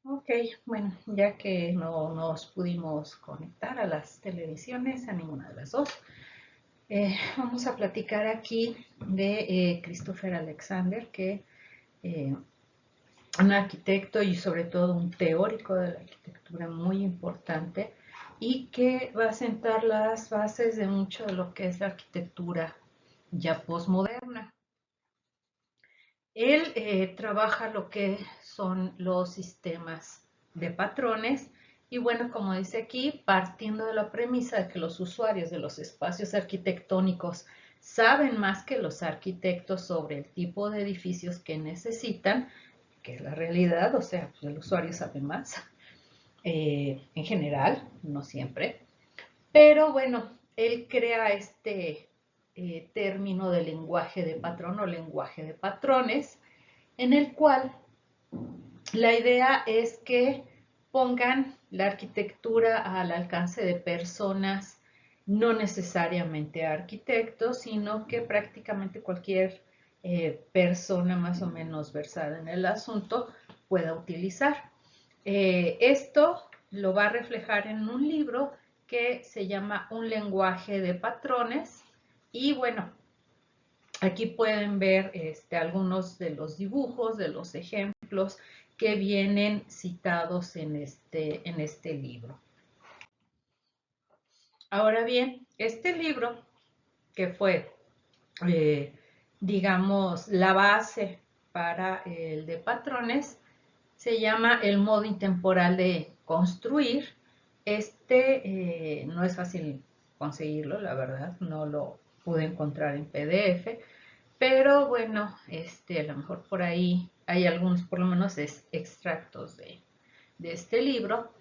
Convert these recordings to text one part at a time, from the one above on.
Ok, bueno, ya que no nos pudimos conectar a las televisiones, a ninguna de las dos, vamos a platicar aquí de Christopher Alexander, que eh, un arquitecto y sobre todo un teórico de la arquitectura muy importante y que va a sentar las bases de mucho de lo que es la arquitectura ya posmoderna. Él trabaja lo que son los sistemas de patrones y bueno, como dice aquí, partiendo de la premisa de que los usuarios de los espacios arquitectónicos saben más que los arquitectos sobre el tipo de edificios que necesitan, que es la realidad, o sea, pues el usuario sabe más, en general, no siempre, pero bueno, él crea este término de lenguaje de patrón o lenguaje de patrones, en el cual la idea es que pongan la arquitectura al alcance de personas, no necesariamente arquitectos, sino que prácticamente cualquier persona más o menos versada en el asunto pueda utilizar. Esto lo va a reflejar en un libro que se llama Un lenguaje de patrones y bueno, aquí pueden ver algunos de los dibujos, de los ejemplos que vienen citados en este libro. Ahora bien, este libro, que fue, eh, digamos, la base para el de patrones, se llama El modo intemporal de construir. No es fácil conseguirlo, la verdad, no lo pude encontrar en PDF, pero bueno, a lo mejor por ahí hay algunos, por lo menos extractos de este libro.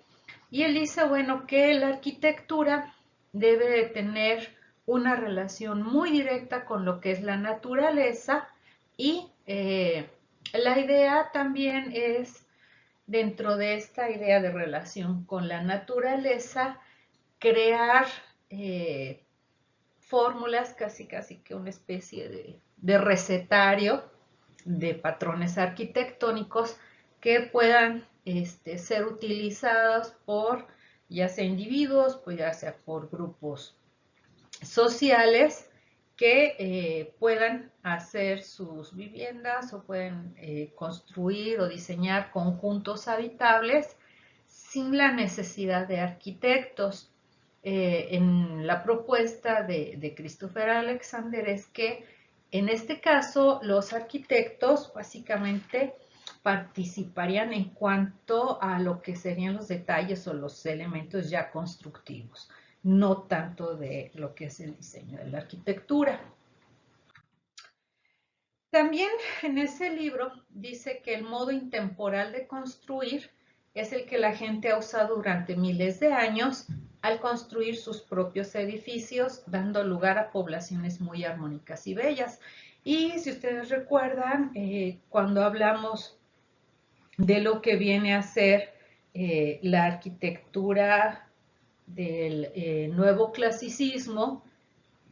Y él dice, bueno, que la arquitectura debe de tener una relación muy directa con lo que es la naturaleza y la idea también es, dentro de esta idea de relación con la naturaleza, crear fórmulas, casi casi que una especie de recetario de patrones arquitectónicos que puedan ser utilizados por ya sea individuos, pues ya sea por grupos sociales que puedan hacer sus viviendas o pueden construir o diseñar conjuntos habitables sin la necesidad de arquitectos. En la propuesta de Christopher Alexander es que en este caso los arquitectos básicamente participarían en cuanto a lo que serían los detalles o los elementos ya constructivos, no tanto de lo que es el diseño de la arquitectura. También en ese libro dice que el modo intemporal de construir es el que la gente ha usado durante miles de años al construir sus propios edificios, dando lugar a poblaciones muy armónicas y bellas. Y si ustedes recuerdan, cuando hablamos de lo que viene a ser la arquitectura del nuevo clasicismo,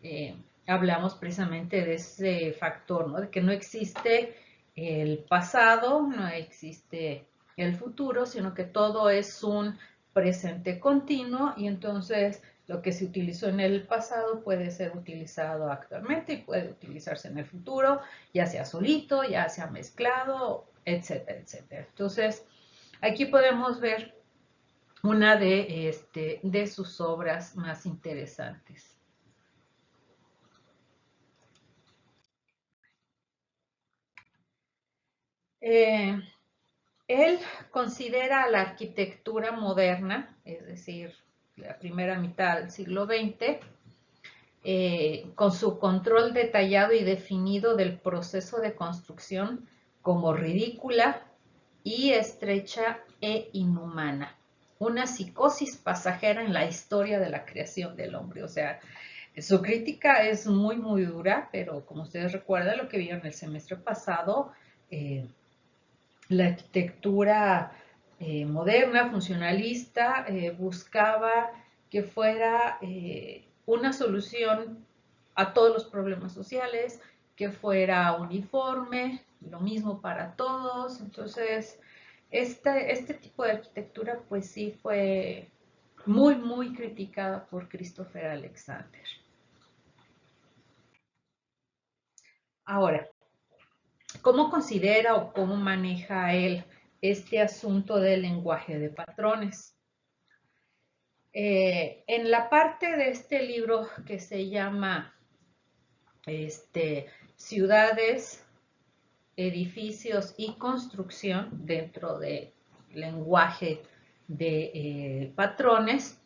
eh, hablamos precisamente de ese factor, ¿no? De que no existe el pasado, no existe el futuro, sino que todo es un presente continuo y entonces lo que se utilizó en el pasado puede ser utilizado actualmente y puede utilizarse en el futuro, ya sea solito, ya sea mezclado, etcétera, etcétera. Entonces, aquí podemos ver una de sus obras más interesantes. Eh, Él considera la arquitectura moderna, es decir, la primera mitad del siglo XX, con su control detallado y definido del proceso de construcción como ridícula y estrecha e inhumana. Una psicosis pasajera en la historia de la creación del hombre. O sea, su crítica es muy, muy dura, pero como ustedes recuerdan lo que vieron el semestre pasado, la arquitectura moderna, funcionalista, buscaba que fuera una solución a todos los problemas sociales, que fuera uniforme, lo mismo para todos. Entonces, Este tipo de arquitectura pues sí fue muy, muy criticada por Christopher Alexander. Ahora, ¿cómo considera o cómo maneja él este asunto del lenguaje de patrones? En la parte de este libro que se llama Ciudades, Edificios y Construcción dentro del lenguaje de patrones,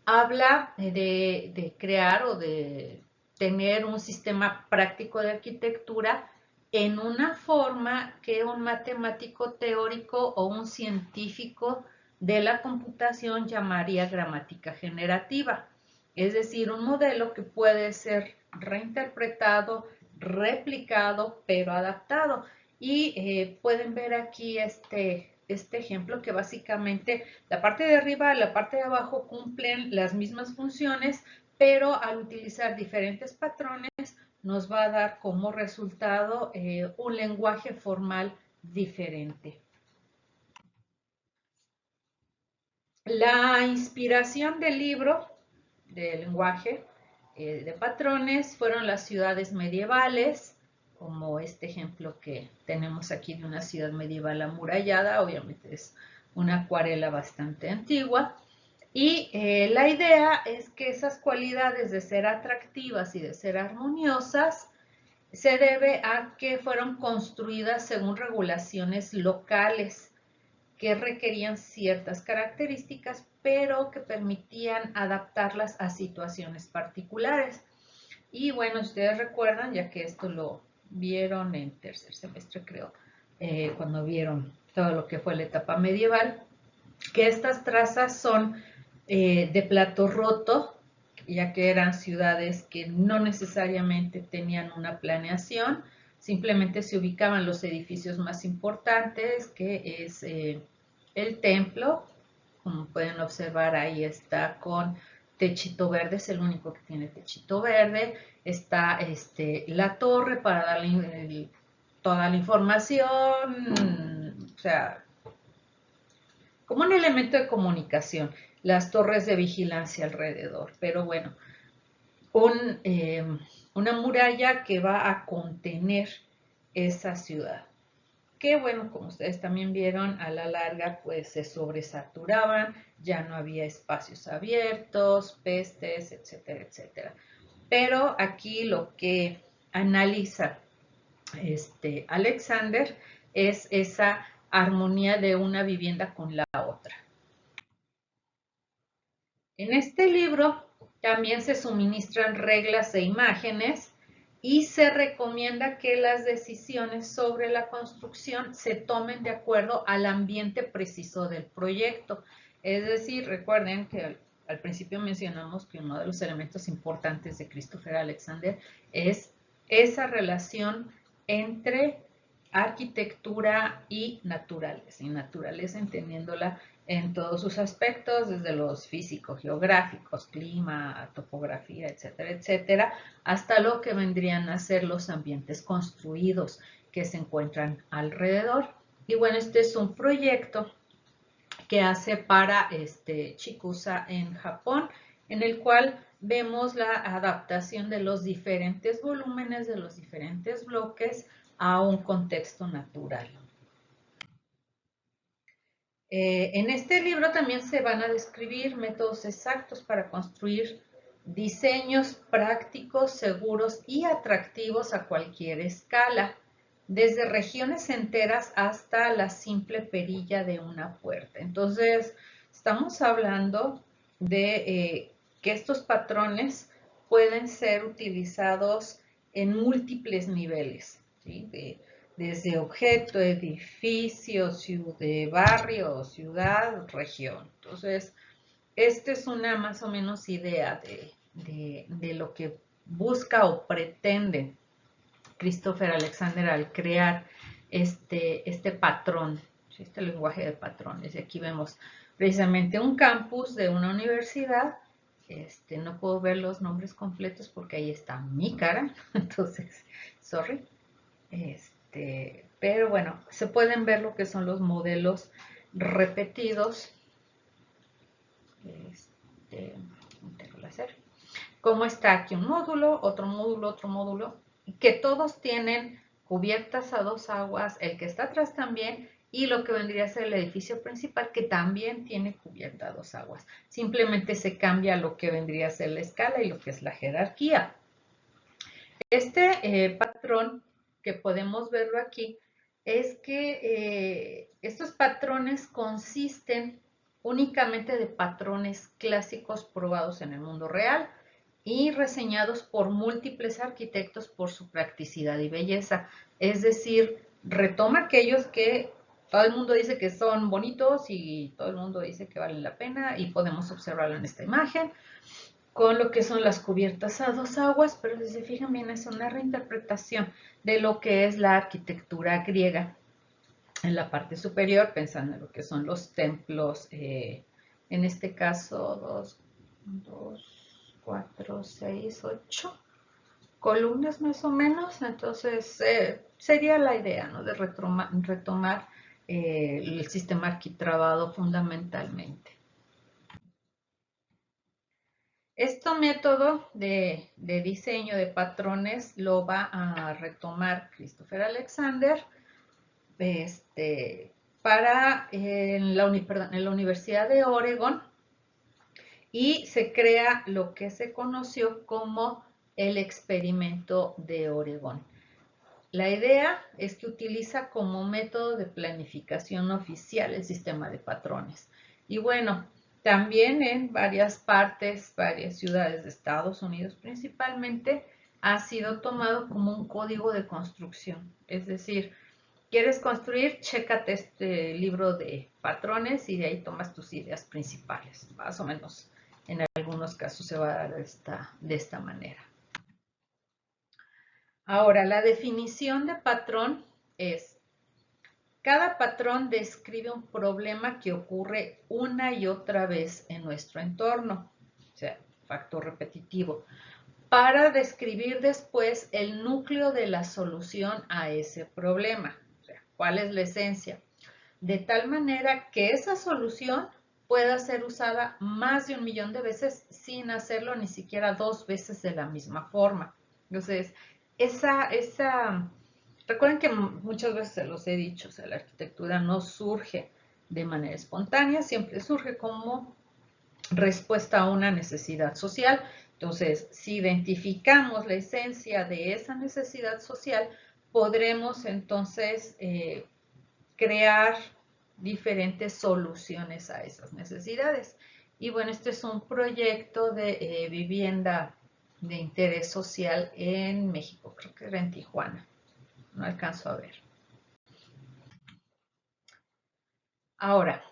habla de crear o de tener un sistema práctico de arquitectura en una forma que un matemático teórico o un científico de la computación llamaría gramática generativa. Es decir, un modelo que puede ser reinterpretado, replicado, pero adaptado. Y pueden ver aquí este ejemplo que básicamente la parte de arriba y la parte de abajo cumplen las mismas funciones, pero al utilizar diferentes patrones nos va a dar como resultado un lenguaje formal diferente. La inspiración del libro de lenguaje de patrones fueron las ciudades medievales, como este ejemplo que tenemos aquí de una ciudad medieval amurallada, obviamente es una acuarela bastante antigua. Y la idea es que esas cualidades de ser atractivas y de ser armoniosas se debe a que fueron construidas según regulaciones locales que requerían ciertas características, pero que permitían adaptarlas a situaciones particulares. Y bueno, ustedes recuerdan, ya que esto lo vieron en tercer semestre, creo, cuando vieron todo lo que fue la etapa medieval, que estas trazas son de plato roto, ya que eran ciudades que no necesariamente tenían una planeación, simplemente se ubicaban los edificios más importantes, que es el templo, como pueden observar ahí está con techito verde, es el único que tiene techito verde, está la torre para darle toda la información, o sea, como un elemento de comunicación, las torres de vigilancia alrededor, pero bueno, un, eh, una muralla que va a contener esa ciudad. Que bueno, como ustedes también vieron, a la larga pues se sobresaturaban, ya no había espacios abiertos, pestes, etcétera, etcétera. Pero aquí lo que analiza Alexander es esa armonía de una vivienda con la otra. En este libro también se suministran reglas e imágenes y se recomienda que las decisiones sobre la construcción se tomen de acuerdo al ambiente preciso del proyecto. Es decir, recuerden que al principio mencionamos que uno de los elementos importantes de Christopher Alexander es esa relación entre arquitectura y naturaleza entendiéndola en todos sus aspectos, desde los físico-geográficos, clima, topografía, etcétera, etcétera, hasta lo que vendrían a ser los ambientes construidos que se encuentran alrededor. Y bueno, este es un proyecto que hace para Chikusa en Japón, en el cual vemos la adaptación de los diferentes volúmenes, de los diferentes bloques a un contexto natural. En este libro también se van a describir métodos exactos para construir diseños prácticos, seguros y atractivos a cualquier escala, desde regiones enteras hasta la simple perilla de una puerta. Entonces, estamos hablando de que estos patrones pueden ser utilizados en múltiples niveles, ¿sí? Desde objeto, edificio, barrio, ciudad, región. Entonces, esta es una más o menos idea de lo que busca o pretende Christopher Alexander al crear este patrón, este lenguaje de patrones. Y aquí vemos precisamente un campus de una universidad. No puedo ver los nombres completos porque ahí está mi cara, entonces, sorry. Pero bueno, se pueden ver lo que son los modelos repetidos. Como está aquí un módulo, otro módulo, que todos tienen cubiertas a dos aguas, el que está atrás también, y lo que vendría a ser el edificio principal, que también tiene cubierta a dos aguas. Simplemente se cambia lo que vendría a ser la escala y lo que es la jerarquía. Este patrón, que podemos verlo aquí, es que estos patrones consisten únicamente de patrones clásicos probados en el mundo real y reseñados por múltiples arquitectos por su practicidad y belleza. Es decir, retoma aquellos que todo el mundo dice que son bonitos y todo el mundo dice que valen la pena y podemos observarlo en esta imagen con lo que son las cubiertas a dos aguas, pero si se fijan bien es una reinterpretación de lo que es la arquitectura griega. En la parte superior, pensando en lo que son los templos, en este caso 2, 4, 6, 8 columnas más o menos, entonces sería la idea, ¿no?, de retomar el sistema arquitrabado fundamentalmente. Este método de diseño de patrones lo va a retomar Christopher Alexander en la Universidad de Oregon, y se crea lo que se conoció como el experimento de Oregón. La idea es que utiliza como método de planificación oficial el sistema de patrones. Y bueno, también en varias partes, varias ciudades de Estados Unidos principalmente, ha sido tomado como un código de construcción. Es decir, ¿quieres construir? Chécate este libro de patrones y de ahí tomas tus ideas principales. Más o menos, en algunos casos se va a dar de esta manera. Ahora, la definición de patrón es: cada patrón describe un problema que ocurre una y otra vez en nuestro entorno, o sea, factor repetitivo, para describir después el núcleo de la solución a ese problema, o sea, cuál es la esencia, de tal manera que esa solución pueda ser usada más de 1.000.000 de veces sin hacerlo ni siquiera 2 veces de la misma forma. Entonces, recuerden que muchas veces se los he dicho, o sea, la arquitectura no surge de manera espontánea, siempre surge como respuesta a una necesidad social. Entonces, si identificamos la esencia de esa necesidad social, podremos entonces crear diferentes soluciones a esas necesidades. Y bueno, este es un proyecto de vivienda de interés social en México, creo que era en Tijuana, no alcanzo a ver. Ahora,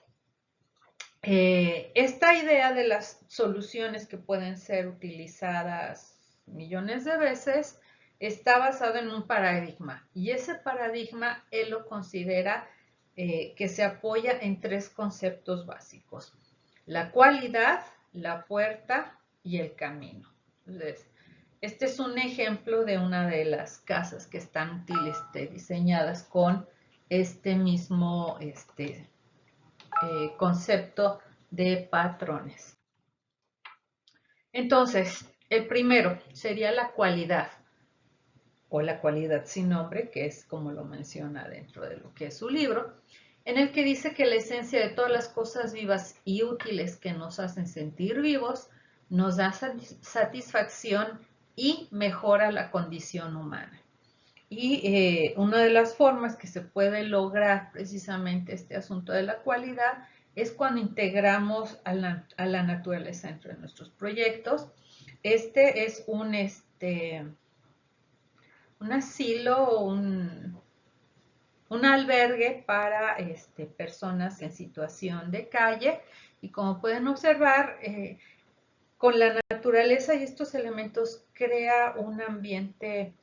esta idea de las soluciones que pueden ser utilizadas millones de veces está basada en un paradigma, y ese paradigma él lo considera que se apoya en 3 conceptos básicos: la cualidad, la puerta y el camino. Entonces, este es un ejemplo de una de las casas que están diseñadas con este mismo concepto de patrones. Entonces, el primero sería la cualidad, o la cualidad sin nombre, que es como lo menciona dentro de lo que es su libro, en el que dice que la esencia de todas las cosas vivas y útiles que nos hacen sentir vivos nos da satisfacción y mejora la condición humana. Y una de las formas que se puede lograr precisamente este asunto de la cualidad es cuando integramos a la naturaleza dentro de nuestros proyectos. Este es un asilo o un albergue para personas en situación de calle, y como pueden observar, con la naturaleza y estos elementos crea un ambiente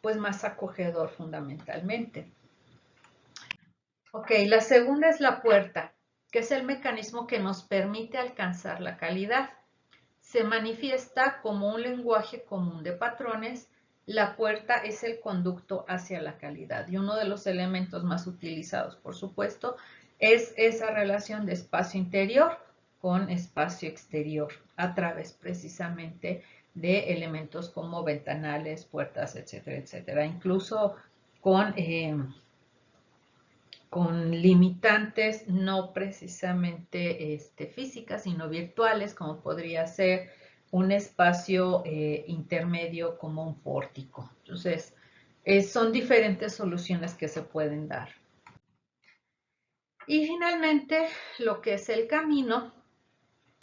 pues más acogedor fundamentalmente. Ok, la segunda es la puerta, que es el mecanismo que nos permite alcanzar la calidad. Se manifiesta como un lenguaje común de patrones la puerta es el conducto hacia la calidad. Y uno de los elementos más utilizados, por supuesto, es esa relación de espacio interior con espacio exterior, a través precisamente de elementos como ventanales, puertas, etcétera, etcétera. Incluso con limitantes no precisamente físicas, sino virtuales, como podría ser un espacio intermedio como un pórtico. Entonces, son diferentes soluciones que se pueden dar. Y finalmente, lo que es el camino,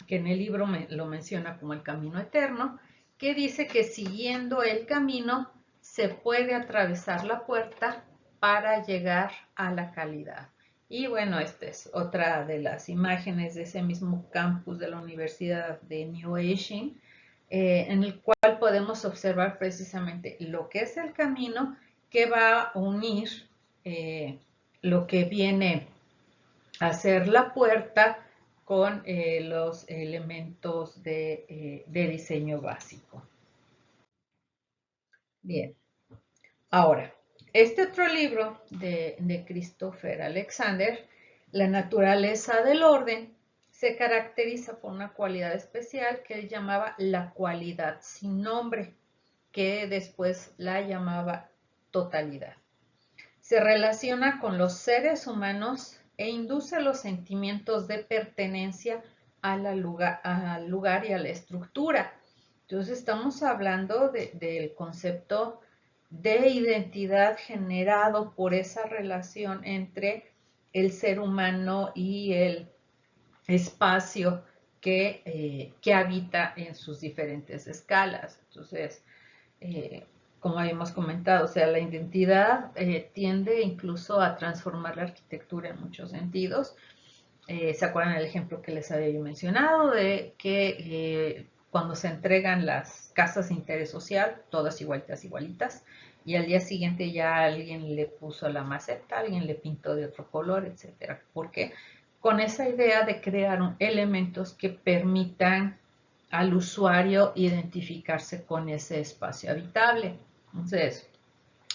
que en el libro lo menciona como el camino eterno, que dice que siguiendo el camino se puede atravesar la puerta para llegar a la calidad. Y bueno, esta es otra de las imágenes de ese mismo campus de la Universidad de New Aging, en el cual podemos observar precisamente lo que es el camino que va a unir lo que viene a ser la puerta con los elementos de diseño básico. Bien, ahora, este otro libro de Christopher Alexander, La naturaleza del orden, se caracteriza por una cualidad especial que él llamaba la cualidad sin nombre, que después la llamaba totalidad. Se relaciona con los seres humanos e induce los sentimientos de pertenencia al lugar y a la estructura. Entonces estamos hablando del concepto de identidad generado por esa relación entre el ser humano y el espacio que habita en sus diferentes escalas. Entonces, como habíamos comentado, o sea, la identidad tiende incluso a transformar la arquitectura en muchos sentidos. ¿Se acuerdan el ejemplo que les había mencionado de que cuando se entregan las casas de interés social, todas igualitas, igualitas, y al día siguiente ya alguien le puso la maceta, alguien le pintó de otro color, etcétera? ¿Por qué? Con esa idea de crear elementos que permitan al usuario identificarse con ese espacio habitable. Entonces,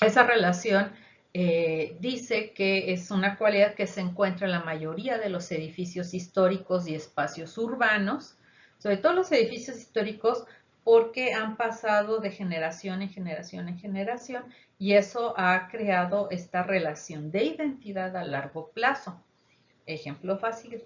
esa relación dice que es una cualidad que se encuentra en la mayoría de los edificios históricos y espacios urbanos, sobre todo los edificios históricos, porque han pasado de generación en generación en generación y eso ha creado esta relación de identidad a largo plazo. Ejemplo fácil,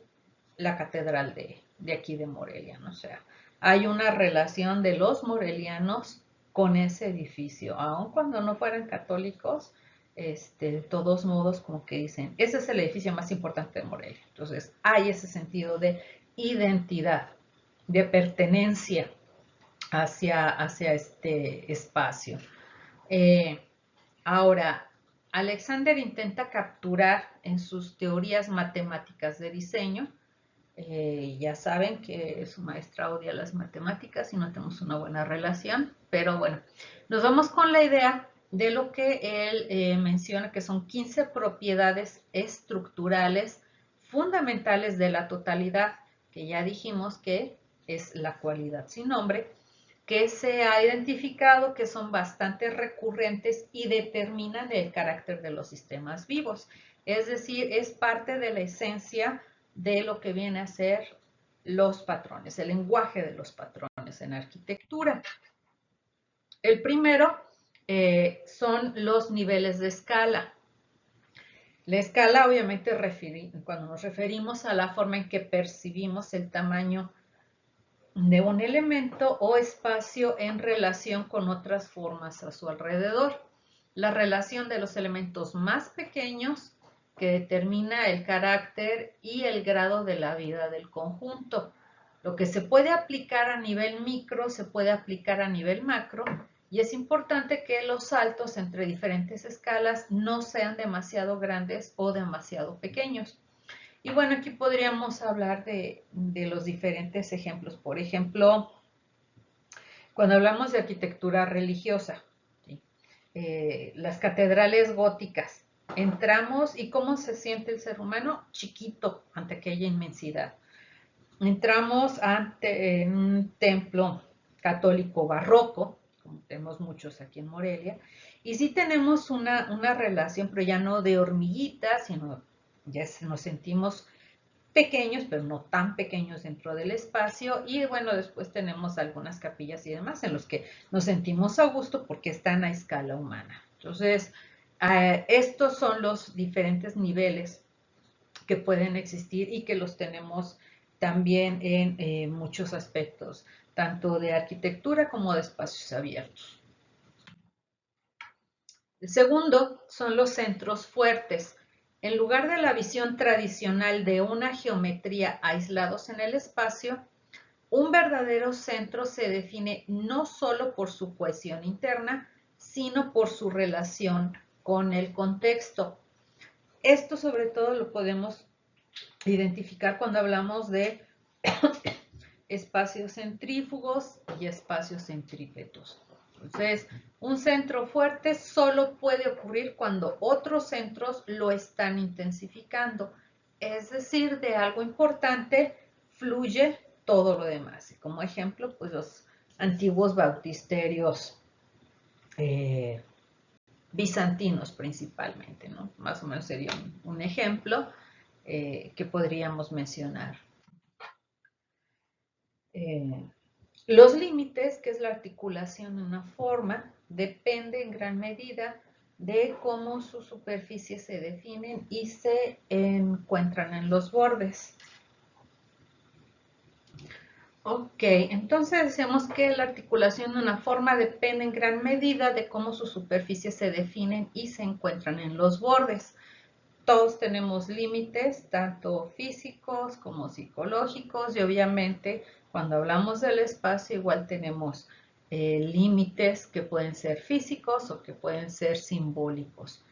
la catedral de aquí de Morelia, ¿no? O sea, hay una relación de los morelianos con ese edificio, aun cuando no fueran católicos, de todos modos como que dicen, ese es el edificio más importante de Morelia. Entonces, hay ese sentido de identidad, de pertenencia hacia este espacio. Ahora, Alexander intenta capturar en sus teorías matemáticas de diseño, ya saben que su maestra odia las matemáticas y no tenemos una buena relación, pero bueno, nos vamos con la idea de lo que él menciona que son 15 propiedades estructurales fundamentales de la totalidad, que ya dijimos que es la cualidad sin nombre, que se ha identificado que son bastante recurrentes y determinan el carácter de los sistemas vivos. Es decir, es parte de la esencia de lo que viene a ser los patrones, el lenguaje de los patrones en arquitectura. El primero son los niveles de escala. La escala, obviamente, cuando nos referimos a la forma en que percibimos el tamaño de un elemento o espacio en relación con otras formas a su alrededor. La relación de los elementos más pequeños que determina el carácter y el grado de la vida del conjunto. Lo que se puede aplicar a nivel micro se puede aplicar a nivel macro y es importante que los saltos entre diferentes escalas no sean demasiado grandes o demasiado pequeños. Y bueno, aquí podríamos hablar de los diferentes ejemplos. Por ejemplo, cuando hablamos de arquitectura religiosa, ¿sí? Las catedrales góticas, entramos y cómo se siente el ser humano chiquito ante aquella inmensidad. Entramos en un templo católico barroco, tenemos muchos aquí en Morelia, y sí tenemos una relación, pero ya no de hormiguitas, sino ya nos sentimos pequeños, pero no tan pequeños dentro del espacio. Y bueno, después tenemos algunas capillas y demás en los que nos sentimos a gusto porque están a escala humana. Entonces, estos son los diferentes niveles que pueden existir y que los tenemos también en muchos aspectos, tanto de arquitectura como de espacios abiertos. El segundo son los centros fuertes. En lugar de la visión tradicional de una geometría aislados en el espacio, un verdadero centro se define no solo por su cohesión interna, sino por su relación con el contexto. Esto sobre todo lo podemos identificar cuando hablamos de espacios centrífugos y espacios centrípetos. Entonces, un centro fuerte solo puede ocurrir cuando otros centros lo están intensificando. Es decir, de algo importante fluye todo lo demás. Y como ejemplo, pues los antiguos bautisterios bizantinos principalmente, ¿no? Más o menos sería un ejemplo que podríamos mencionar. Los límites, que es la articulación de una forma, depende en gran medida de cómo sus superficies se definen y se encuentran en los bordes. Ok, entonces decimos que la articulación de una forma depende en gran medida de cómo sus superficies se definen y se encuentran en los bordes. Todos tenemos límites, tanto físicos como psicológicos, y obviamente cuando hablamos del espacio igual tenemos límites que pueden ser físicos o que pueden ser simbólicos.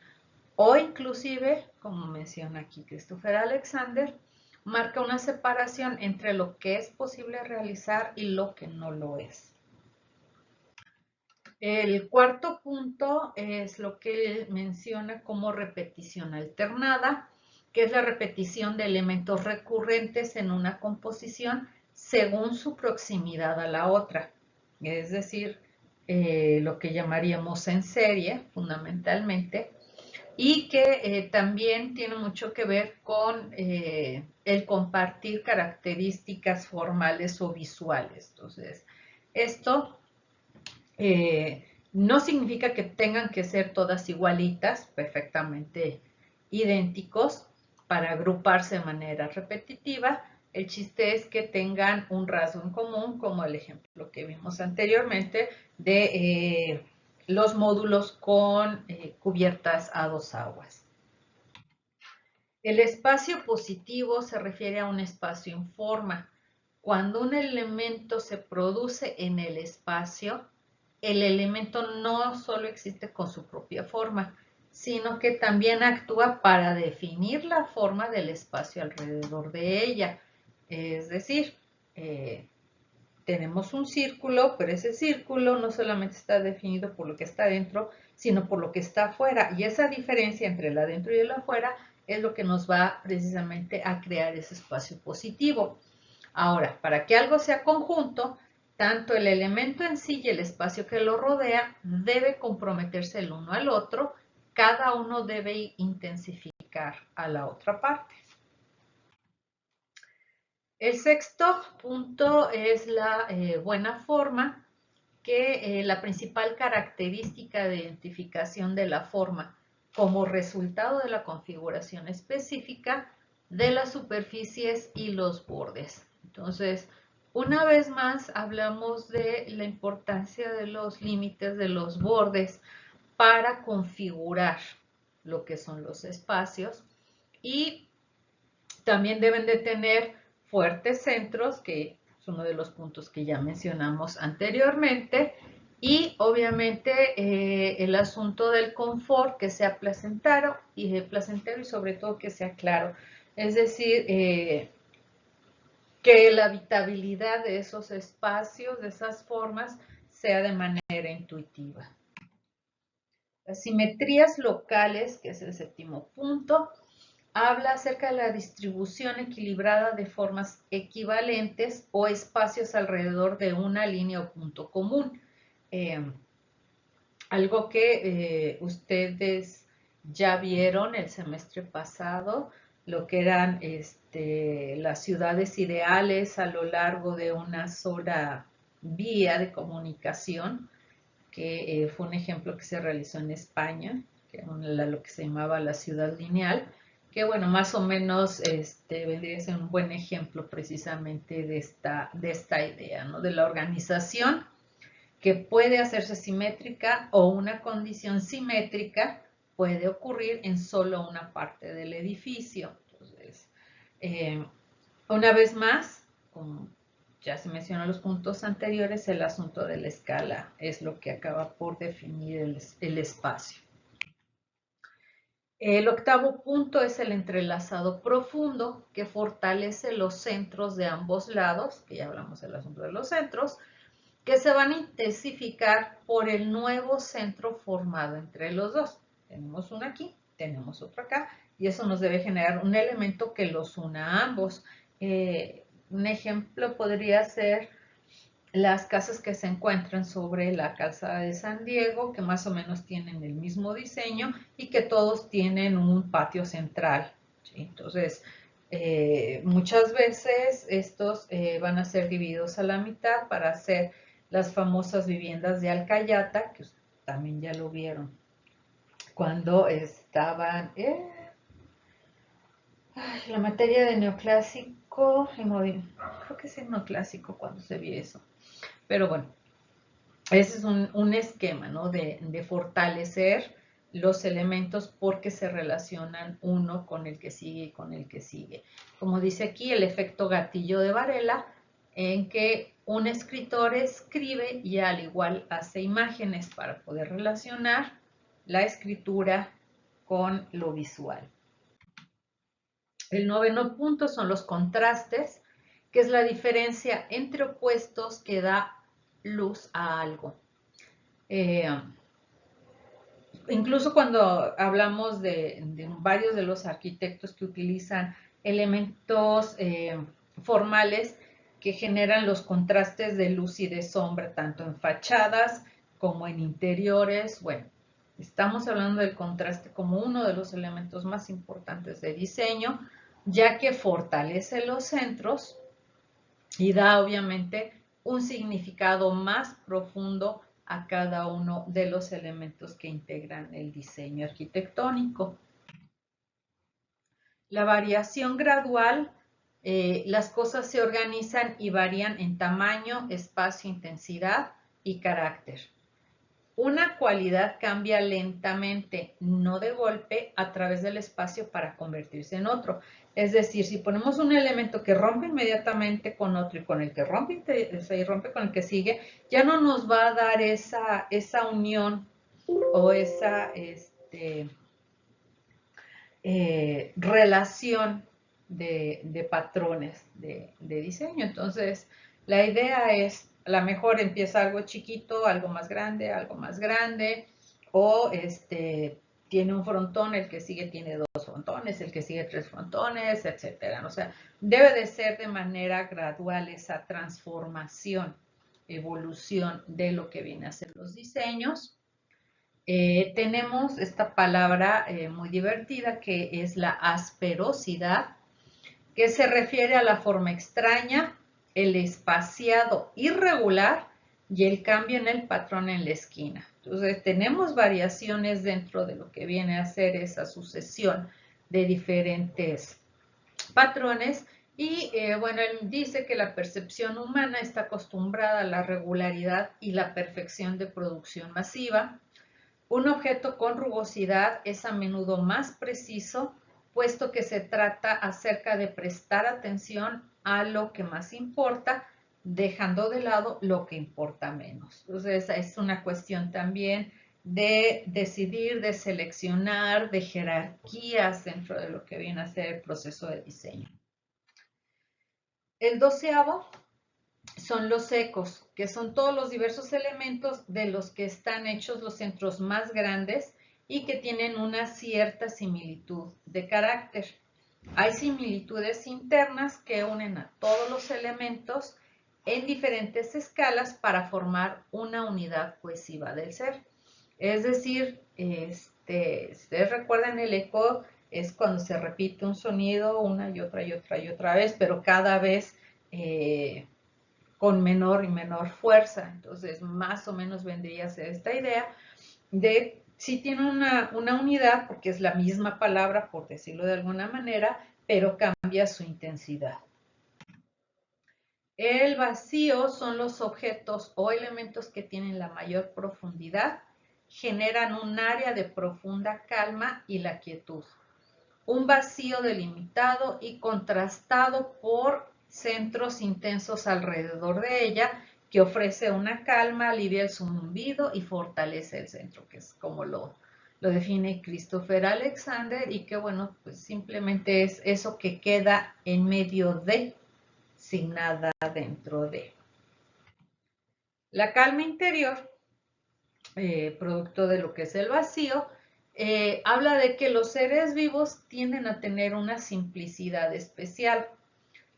O inclusive, como menciona aquí Christopher Alexander, marca una separación entre lo que es posible realizar y lo que no lo es. El cuarto punto es lo que él menciona como repetición alternada, que es la repetición de elementos recurrentes en una composición según su proximidad a la otra. Es decir, lo que llamaríamos en serie, fundamentalmente, y que también tiene mucho que ver con el compartir características formales o visuales. Entonces, esto no significa que tengan que ser todas igualitas, perfectamente idénticos, para agruparse de manera repetitiva. El chiste es que tengan un rasgo en común, como el ejemplo que vimos anteriormente de los módulos con cubiertas a dos aguas. El espacio positivo se refiere a un espacio en forma. Cuando un elemento se produce en el espacio, el elemento no solo existe con su propia forma, sino que también actúa para definir la forma del espacio alrededor de ella. Es decir, tenemos un círculo, pero ese círculo no solamente está definido por lo que está dentro, sino por lo que está afuera. Y esa diferencia entre el adentro y el afuera es lo que nos va precisamente a crear ese espacio positivo. Ahora, para que algo sea conjunto, tanto el elemento en sí y el espacio que lo rodea debe comprometerse el uno al otro, cada uno debe intensificar a la otra parte. El sexto punto es la buena forma, que la principal característica de identificación de la forma como resultado de la configuración específica de las superficies y los bordes. Entonces, una vez más hablamos de la importancia de los límites de los bordes para configurar lo que son los espacios, y también deben de tener fuertes centros, que es uno de los puntos que ya mencionamos anteriormente, y obviamente el asunto del confort, que sea placentero y sobre todo que sea claro. Es decir, que la habitabilidad de esos espacios, de esas formas, sea de manera intuitiva. Las simetrías locales, que es el séptimo punto, habla acerca de la distribución equilibrada de formas equivalentes o espacios alrededor de una línea o punto común. Algo que ustedes ya vieron el semestre pasado, lo que eran las ciudades ideales a lo largo de una sola vía de comunicación, que fue un ejemplo que se realizó en España, que era lo que se llamaba la ciudad lineal, que bueno, más o menos vendría a ser un buen ejemplo precisamente de esta idea, ¿no? De la organización que puede hacerse simétrica o una condición simétrica puede ocurrir en solo una parte del edificio. Entonces, eh, una vez más, como ya se mencionó en los puntos anteriores, el asunto de la escala es lo que acaba por definir el espacio. El octavo punto es el entrelazado profundo, que fortalece los centros de ambos lados, que ya hablamos del asunto de los centros, que se van a intensificar por el nuevo centro formado entre los dos. Tenemos uno aquí, tenemos otro acá, y eso nos debe generar un elemento que los una a ambos. Un ejemplo podría ser las casas que se encuentran sobre la calzada de San Diego, que más o menos tienen el mismo diseño y que todos tienen un patio central. ¿Sí? Entonces, muchas veces estos van a ser divididos a la mitad para hacer las famosas viviendas de Alcayata, que también ya lo vieron cuando estaban la materia de neoclásico, creo que es el neoclásico cuando se vio eso. Pero bueno, ese es un esquema, ¿no? De fortalecer los elementos porque se relacionan uno con el que sigue y con el que sigue. Como dice aquí, el efecto gatillo de Varela, en que un escritor escribe y al igual hace imágenes para poder relacionar la escritura con lo visual. El noveno punto son los contrastes, que es la diferencia entre opuestos que da luz a algo. Incluso cuando hablamos de varios de los arquitectos que utilizan elementos formales que generan los contrastes de luz y de sombra, tanto en fachadas como en interiores, bueno, estamos hablando del contraste como uno de los elementos más importantes de diseño, ya que fortalece los centros y da obviamente un significado más profundo a cada uno de los elementos que integran el diseño arquitectónico. La variación gradual, las cosas se organizan y varían en tamaño, espacio, intensidad y carácter. Una cualidad cambia lentamente, no de golpe, a través del espacio para convertirse en otro. Es decir, si ponemos un elemento que rompe inmediatamente con otro y con el que rompe y rompe con el que sigue, ya no nos va a dar esa unión o esa relación de patrones de diseño. Entonces, la idea es, a lo mejor empieza algo chiquito, algo más grande, o tiene un frontón, el que sigue tiene dos frontones, el que sigue tres frontones, etcétera. O sea, debe de ser de manera gradual esa transformación, evolución de lo que viene a ser los diseños. Tenemos esta palabra muy divertida que es la asperosidad, que se refiere a la forma extraña, el espaciado irregular y el cambio en el patrón en la esquina. Entonces tenemos variaciones dentro de lo que viene a ser esa sucesión de diferentes patrones y bueno, él dice que la percepción humana está acostumbrada a la regularidad y la perfección de producción masiva. Un objeto con rugosidad es a menudo más preciso, puesto que se trata acerca de prestar atención a lo que más importa, dejando de lado lo que importa menos. Entonces, es una cuestión también de decidir, de seleccionar, de jerarquías dentro de lo que viene a ser el proceso de diseño. El 12º son los ecos, que son todos los diversos elementos de los que están hechos los centros más grandes y que tienen una cierta similitud de carácter. Hay similitudes internas que unen a todos los elementos en diferentes escalas para formar una unidad cohesiva del ser. Es decir, si ustedes recuerdan, el eco es cuando se repite un sonido una y otra y otra y otra vez, pero cada vez con menor y menor fuerza. Entonces, más o menos vendría a ser esta idea de si tiene una unidad, porque es la misma palabra, por decirlo de alguna manera, pero cambia su intensidad. El vacío son los objetos o elementos que tienen la mayor profundidad, generan un área de profunda calma y la quietud. Un vacío delimitado y contrastado por centros intensos alrededor de ella, que ofrece una calma, alivia el zumbido y fortalece el centro, que es como lo define Christopher Alexander, y que bueno, pues simplemente es eso que queda en medio de, sin nada dentro de. La calma interior, producto de lo que es el vacío, habla de que los seres vivos tienden a tener una simplicidad especial.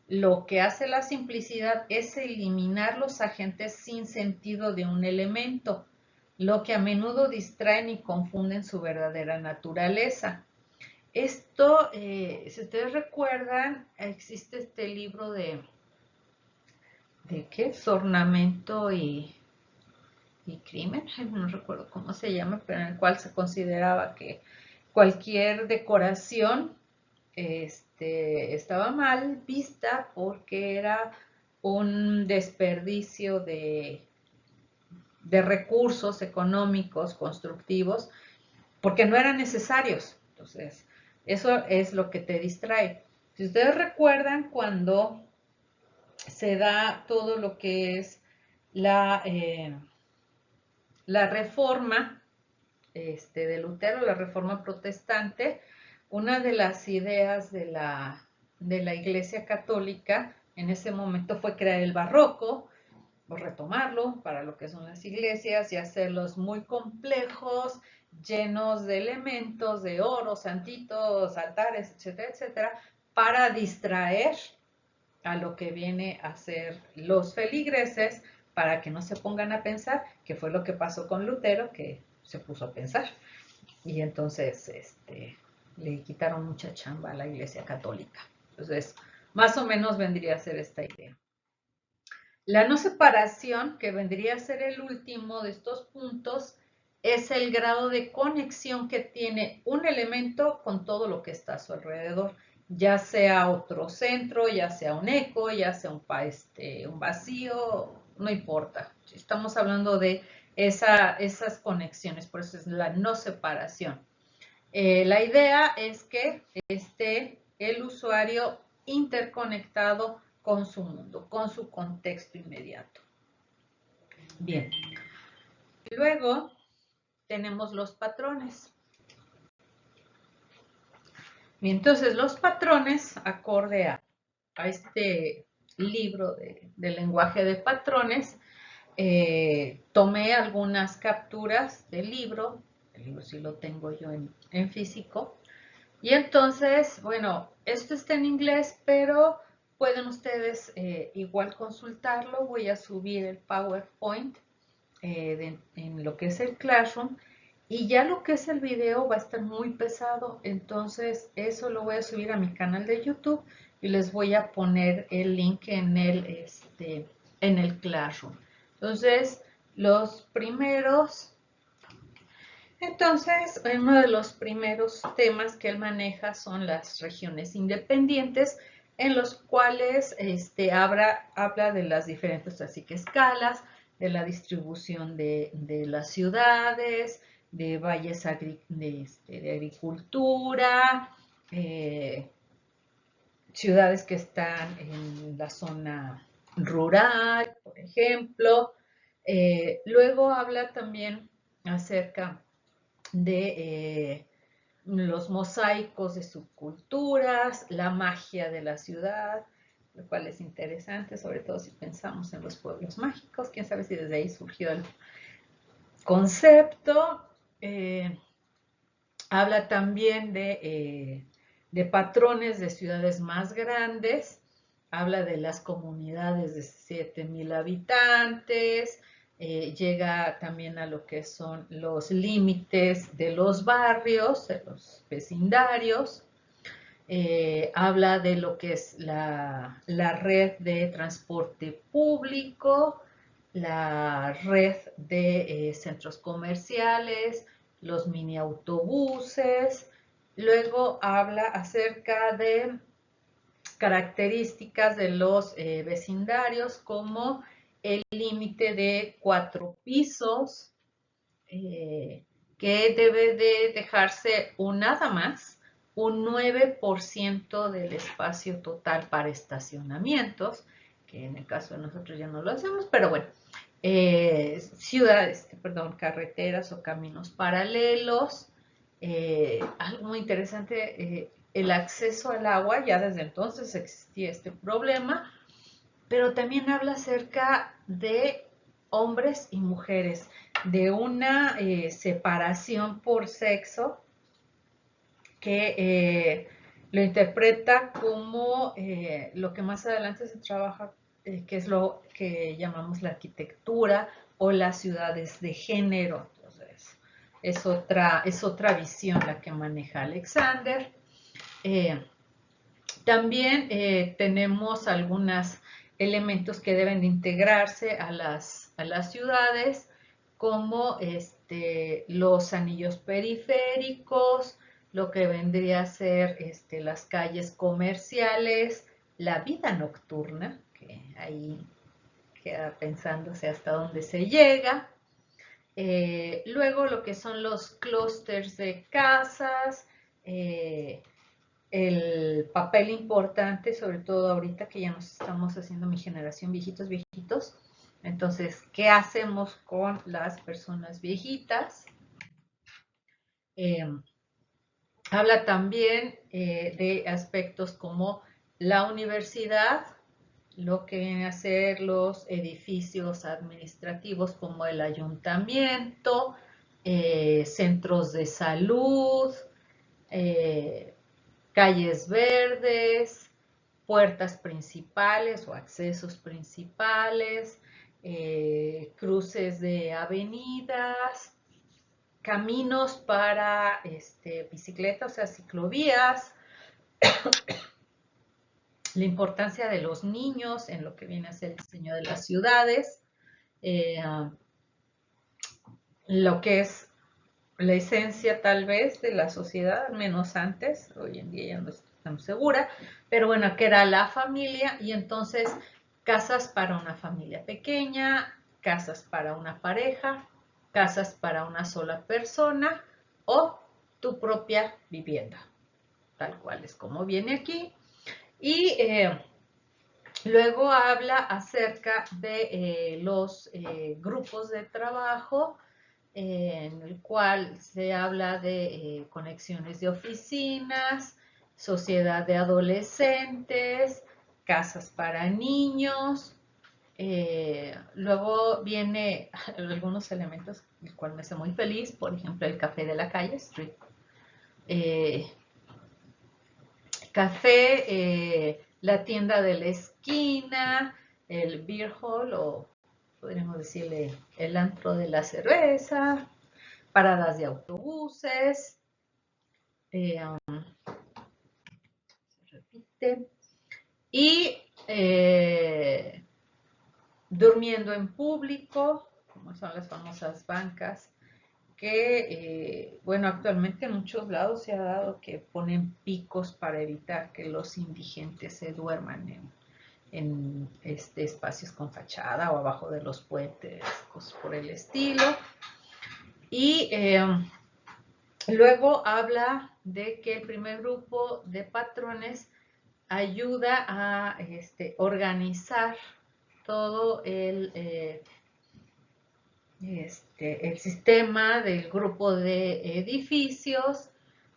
Lo que hace la simplicidad es eliminar los agentes sin sentido de un elemento, lo que a menudo distraen y confunden su verdadera naturaleza. Esto, si ustedes recuerdan, existe este libro ¿de qué? Ornamento y crimen, no recuerdo cómo se llama, pero en el cual se consideraba que cualquier decoración estaba mal vista porque era un desperdicio de recursos económicos, constructivos, porque no eran necesarios. Entonces, eso es lo que te distrae. Si ustedes recuerdan, cuando se da todo lo que es la reforma de Lutero, la reforma protestante, una de las ideas de la Iglesia Católica en ese momento fue crear el barroco, o retomarlo para lo que son las iglesias y hacerlos muy complejos, llenos de elementos, de oro, santitos, altares, etcétera, etcétera, para distraer a lo que viene a ser los feligreses, para que no se pongan a pensar, que fue lo que pasó con Lutero, que se puso a pensar. Y entonces le quitaron mucha chamba a la Iglesia Católica. Entonces, más o menos vendría a ser esta idea. La no separación, que vendría a ser el último de estos puntos, es el grado de conexión que tiene un elemento con todo lo que está a su alrededor, ya sea otro centro, ya sea un eco, ya sea un vacío, no importa. Estamos hablando de esas conexiones, por eso es la no separación. La idea es que esté el usuario interconectado con su mundo, con su contexto inmediato. Bien, luego tenemos los patrones. Bien, entonces los patrones, acorde a este libro de lenguaje de patrones, tomé algunas capturas del libro. El libro sí lo tengo yo en físico. Y entonces, bueno, esto está en inglés, pero pueden ustedes igual consultarlo. Voy a subir el PowerPoint en lo que es el Classroom, y ya lo que es el video va a estar muy pesado, entonces eso lo voy a subir a mi canal de YouTube y les voy a poner el link en el Classroom. Entonces, uno de los primeros temas que él maneja son las regiones independientes, en los cuales habla de las diferentes, así que escalas, de la distribución de las ciudades, de valles de agricultura, ciudades que están en la zona rural, por ejemplo. Luego habla también acerca de los mosaicos de subculturas, la magia de la ciudad, lo cual es interesante, sobre todo si pensamos en los pueblos mágicos. Quién sabe si desde ahí surgió el concepto. Habla también de patrones de ciudades más grandes, habla de las comunidades de 7,000 habitantes, llega también a lo que son los límites de los barrios, de los vecindarios. Habla de lo que es la red de transporte público, la red de centros comerciales, los mini autobuses. Luego habla acerca de características de los vecindarios como el límite de 4 pisos, que debe de dejarse nada más un 9% del espacio total para estacionamientos, que en el caso de nosotros ya no lo hacemos, pero bueno, ciudades, perdón, carreteras o caminos paralelos. Algo muy interesante, el acceso al agua, ya desde entonces existía este problema, pero también habla acerca de hombres y mujeres, de una separación por sexo que lo interpreta como lo que más adelante se trabaja, que es lo que llamamos la arquitectura o las ciudades de género. Entonces, es otra visión la que maneja Alexander. También tenemos algunos elementos que deben de integrarse a las ciudades, como los anillos periféricos, lo que vendría a ser las calles comerciales, la vida nocturna, que ahí queda pensándose hasta dónde se llega. Luego lo que son los clústeres de casas, el papel importante, sobre todo ahorita que ya nos estamos haciendo mi generación viejitos. Entonces, ¿qué hacemos con las personas viejitas? Habla también de aspectos como la universidad, lo que vienen a ser los edificios administrativos como el ayuntamiento, centros de salud, calles verdes, puertas principales o accesos principales, cruces de avenidas, caminos para bicicletas, o sea, ciclovías, la importancia de los niños en lo que viene a ser el diseño de las ciudades, lo que es la esencia tal vez de la sociedad, al menos antes, hoy en día ya no estoy tan segura, pero bueno, que era la familia y entonces casas para una familia pequeña, casas para una pareja, casas para una sola persona o tu propia vivienda, tal cual es como viene aquí. Y luego habla acerca de los grupos de trabajo, en el cual se habla de conexiones de oficinas, sociedad de adolescentes, casas para niños. Luego viene algunos elementos, el cual me hace muy feliz, por ejemplo, el café de la calle, street. Café, la tienda de la esquina, el beer hall o podríamos decirle el antro de la cerveza, paradas de autobuses, se repite, y durmiendo en público, como son las famosas bancas, que, bueno, actualmente en muchos lados se ha dado que ponen picos para evitar que los indigentes se duerman en espacios con fachada o abajo de los puentes, cosas por el estilo. Y luego habla de que el primer grupo de patrones ayuda a organizar todo el sistema del grupo de edificios,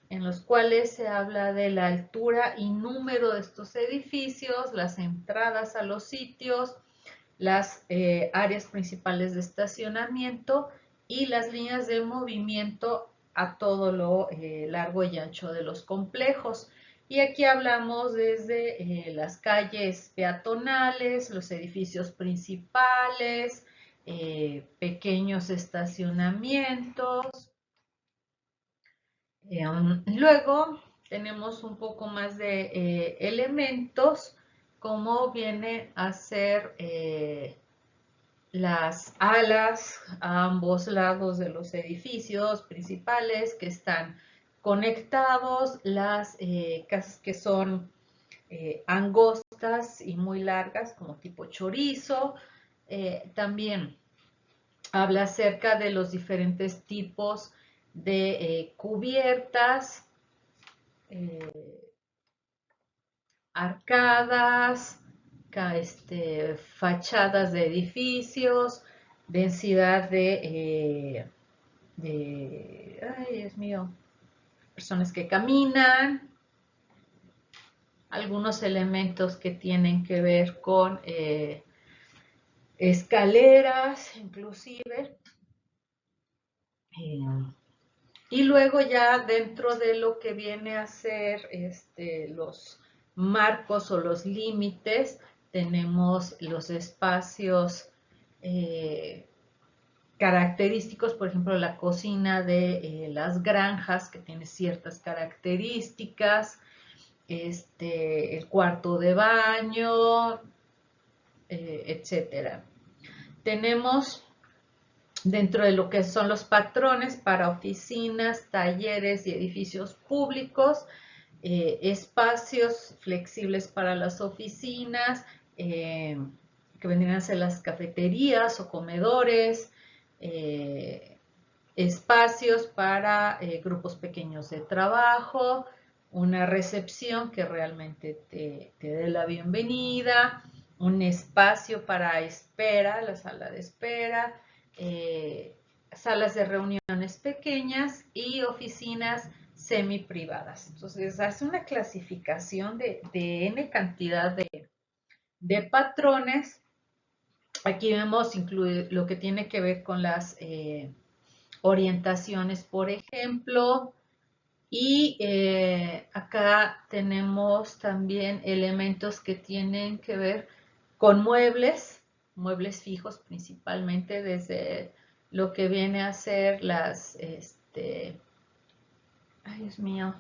en los cuales se habla de la altura y número de estos edificios, las entradas a los sitios, las áreas principales de estacionamiento y las líneas de movimiento a todo lo largo y ancho de los complejos. Y aquí hablamos desde las calles peatonales, los edificios principales, pequeños estacionamientos. Luego tenemos un poco más de elementos, como viene a ser las alas a ambos lados de los edificios principales que están conectados, las casas que son angostas y muy largas, como tipo chorizo. También habla acerca de los diferentes tipos de cubiertas, arcadas, fachadas de edificios, densidad ay, Dios mío, personas que caminan, algunos elementos que tienen que ver con escaleras, inclusive. Y luego ya dentro de lo que viene a ser los marcos o los límites, tenemos los espacios característicos, por ejemplo, la cocina de las granjas, que tiene ciertas características, el cuarto de baño, etcétera. Tenemos dentro de lo que son los patrones para oficinas, talleres y edificios públicos, espacios flexibles para las oficinas, que vendrían a ser las cafeterías o comedores, espacios para grupos pequeños de trabajo, una recepción que realmente te dé la bienvenida, un espacio para espera, la sala de espera, salas de reuniones pequeñas y oficinas semi privadas. Entonces hace una clasificación de N cantidad de patrones. Aquí vemos lo que tiene que ver con las orientaciones, por ejemplo, y acá tenemos también elementos que tienen que ver con muebles fijos principalmente, desde lo que viene a ser las, ay Dios mío,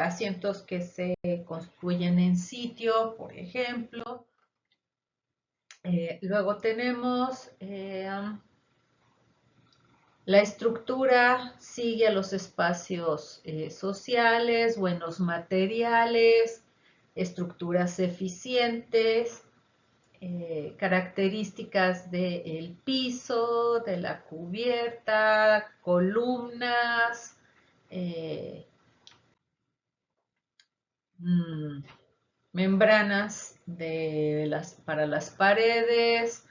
asientos que se construyen en sitio, por ejemplo. Luego tenemos la estructura sigue a los espacios sociales, buenos materiales, estructuras eficientes, características del piso, de la cubierta, columnas, membranas para las paredes,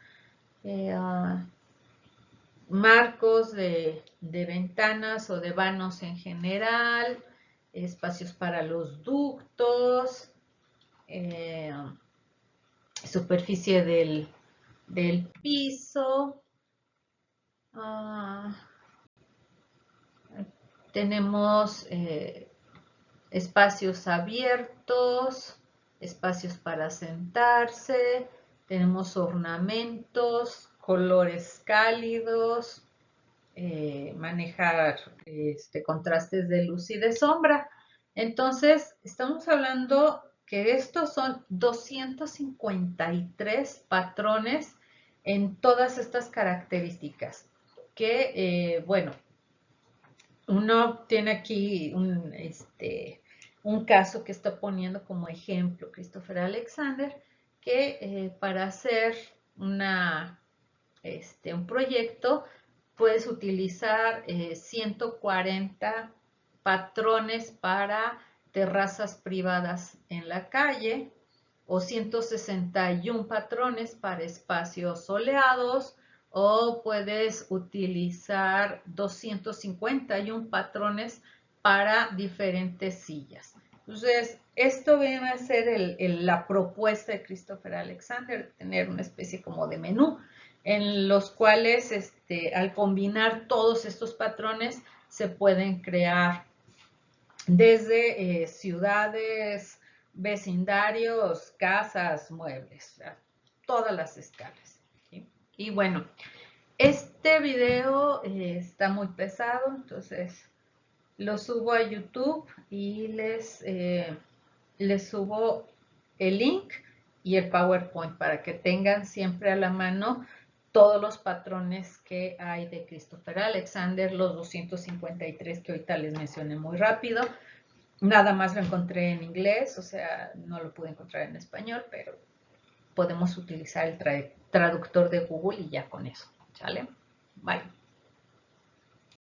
marcos de ventanas o de vanos en general, espacios para los ductos, superficie del piso. Tenemos espacios abiertos, espacios para sentarse, tenemos ornamentos, colores cálidos, manejar contrastes de luz y de sombra. Entonces, estamos hablando que estos son 253 patrones en todas estas características, que, bueno, uno tiene aquí un caso que está poniendo como ejemplo Christopher Alexander, que para hacer un proyecto puedes utilizar 140 patrones para terrazas privadas en la calle o 161 patrones para espacios soleados, o puedes utilizar 251 patrones para diferentes sillas. Entonces, esto viene a ser la propuesta de Christopher Alexander, tener una especie como de menú, en los cuales al combinar todos estos patrones se pueden crear desde ciudades, vecindarios, casas, muebles, a todas las escalas. Y bueno, este video está muy pesado, entonces lo subo a YouTube y les subo el link y el PowerPoint para que tengan siempre a la mano todos los patrones que hay de Christopher Alexander, los 253 que ahorita les mencioné muy rápido. Nada más lo encontré en inglés, o sea, no lo pude encontrar en español, pero podemos utilizar el traductor de Google y ya con eso, ¿sale? Bye.